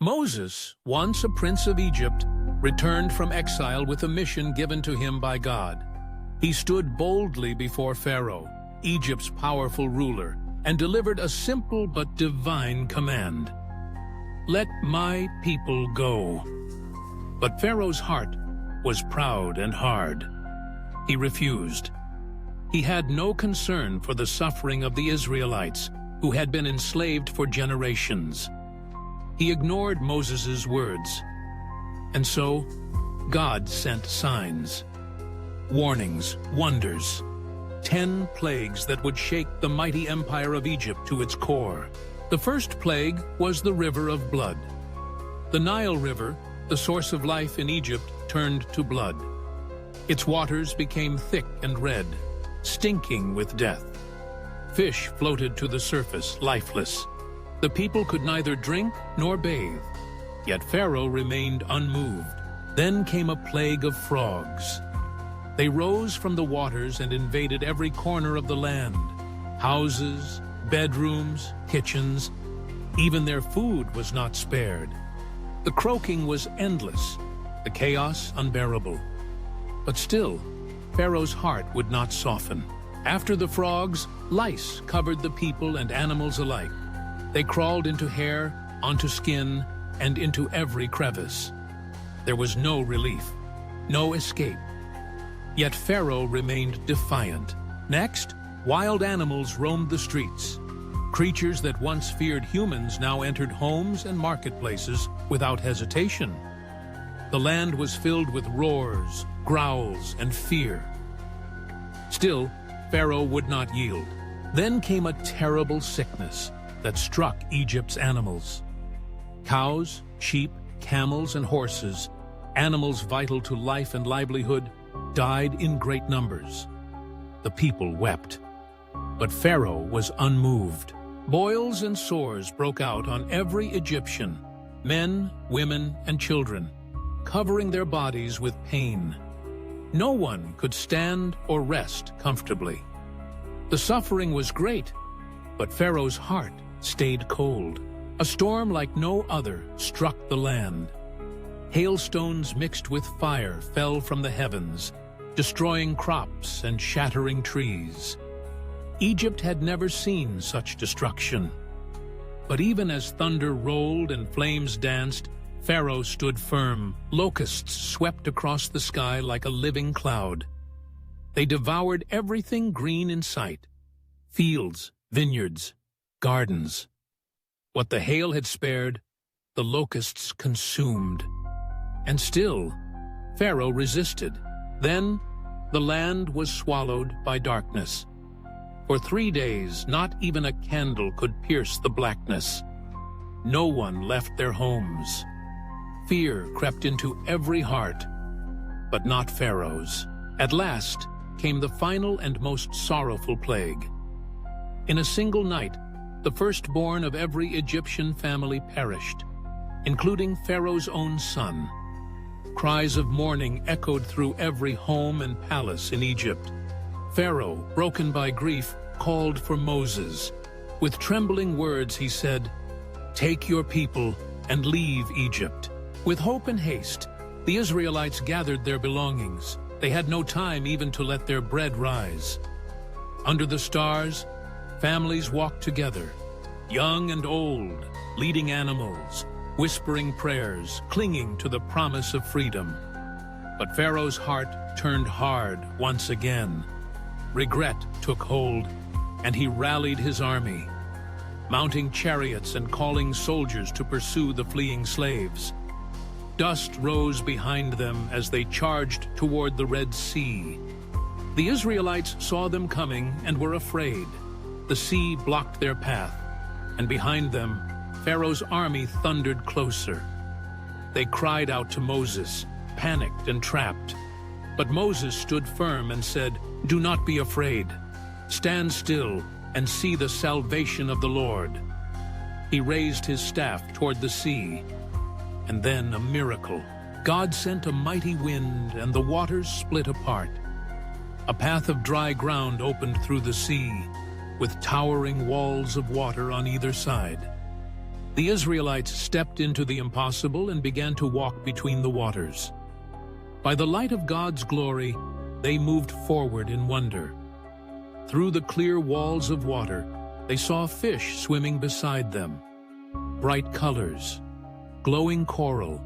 Moses, once a prince of Egypt, returned from exile with a mission given to him by God. He stood boldly before Pharaoh, Egypt's powerful ruler, and delivered a simple but divine command. "Let my people go." But Pharaoh's heart was proud and hard. He refused. He had no concern for the suffering of the Israelites, who had been enslaved for generations. He ignored Moses' words. And so, God sent signs, warnings, wonders, 10 plagues that would shake the mighty empire of Egypt to its core. The first plague was the river of blood. The Nile River, the source of life in Egypt, turned to blood. Its waters became thick and red, stinking with death. Fish floated to the surface, lifeless. The people could neither drink nor bathe, yet Pharaoh remained unmoved. Then came a plague of frogs. They rose from the waters and invaded every corner of the land. Houses, bedrooms, kitchens, even their food was not spared. The croaking was endless, the chaos unbearable. But still, Pharaoh's heart would not soften. After the frogs, lice covered the people and animals alike. They crawled into hair, onto skin, and into every crevice. There was no relief, no escape. Yet Pharaoh remained defiant. Next, wild animals roamed the streets. Creatures that once feared humans now entered homes and marketplaces without hesitation. The land was filled with roars, growls, and fear. Still, Pharaoh would not yield. Then came a terrible sickness that struck Egypt's animals. Cows, sheep, camels, and horses, animals vital to life and livelihood, died in great numbers. The people wept. But Pharaoh was unmoved. Boils and sores broke out on every Egyptian, men, women, and children, covering their bodies with pain. No one could stand or rest comfortably. The suffering was great, but Pharaoh's heart stayed cold. A storm like no other struck the land. Hailstones mixed with fire fell from the heavens, destroying crops and shattering trees. Egypt had never seen such destruction. But even as thunder rolled and flames danced, Pharaoh stood firm. Locusts swept across the sky like a living cloud. They devoured everything green in sight: fields, vineyards, gardens. What the hail had spared, the locusts consumed. And still, Pharaoh resisted. Then, the land was swallowed by darkness. For 3 days, not even a candle could pierce the blackness. No one left their homes. Fear crept into every heart, but not Pharaoh's. At last came the final and most sorrowful plague. In a single night, the firstborn of every Egyptian family perished, including Pharaoh's own son. Cries of mourning echoed through every home and palace in Egypt. Pharaoh, broken by grief, called for Moses. With trembling words he said, "Take your people and leave Egypt." With hope and haste, the Israelites gathered their belongings. They had no time even to let their bread rise. Under the stars, families walked together, young and old, leading animals, whispering prayers, clinging to the promise of freedom. But Pharaoh's heart turned hard once again. Regret took hold, and he rallied his army, mounting chariots and calling soldiers to pursue the fleeing slaves. Dust rose behind them as they charged toward the Red Sea. The Israelites saw them coming and were afraid. The sea blocked their path, and behind them, Pharaoh's army thundered closer. They cried out to Moses, panicked and trapped. But Moses stood firm and said, "Do not be afraid. Stand still and see the salvation of the Lord." He raised his staff toward the sea, and then a miracle. God sent a mighty wind, and the waters split apart. A path of dry ground opened through the sea, with towering walls of water on either side. The Israelites stepped into the impossible and began to walk between the waters. By the light of God's glory, they moved forward in wonder. Through the clear walls of water, they saw fish swimming beside them. Bright colors, glowing coral,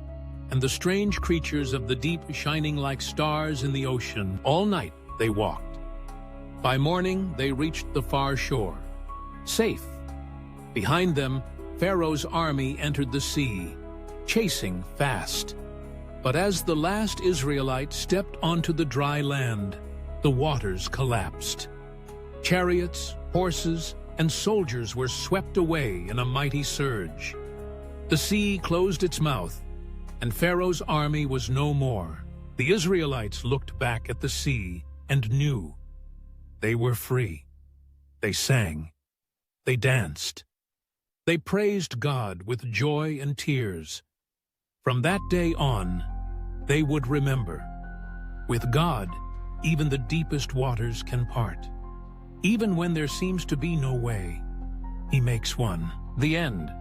and the strange creatures of the deep shining like stars in the ocean. All night they walked. By morning they reached the far shore, safe. Behind them, Pharaoh's army entered the sea, chasing fast. But as the last Israelite stepped onto the dry land, the waters collapsed. Chariots, horses, and soldiers were swept away in a mighty surge. The sea closed its mouth, and Pharaoh's army was no more. The Israelites looked back at the sea and knew they were free. They sang. They danced. They praised God with joy and tears. From that day on, they would remember, with God, even the deepest waters can part. Even when there seems to be no way, He makes one. The end.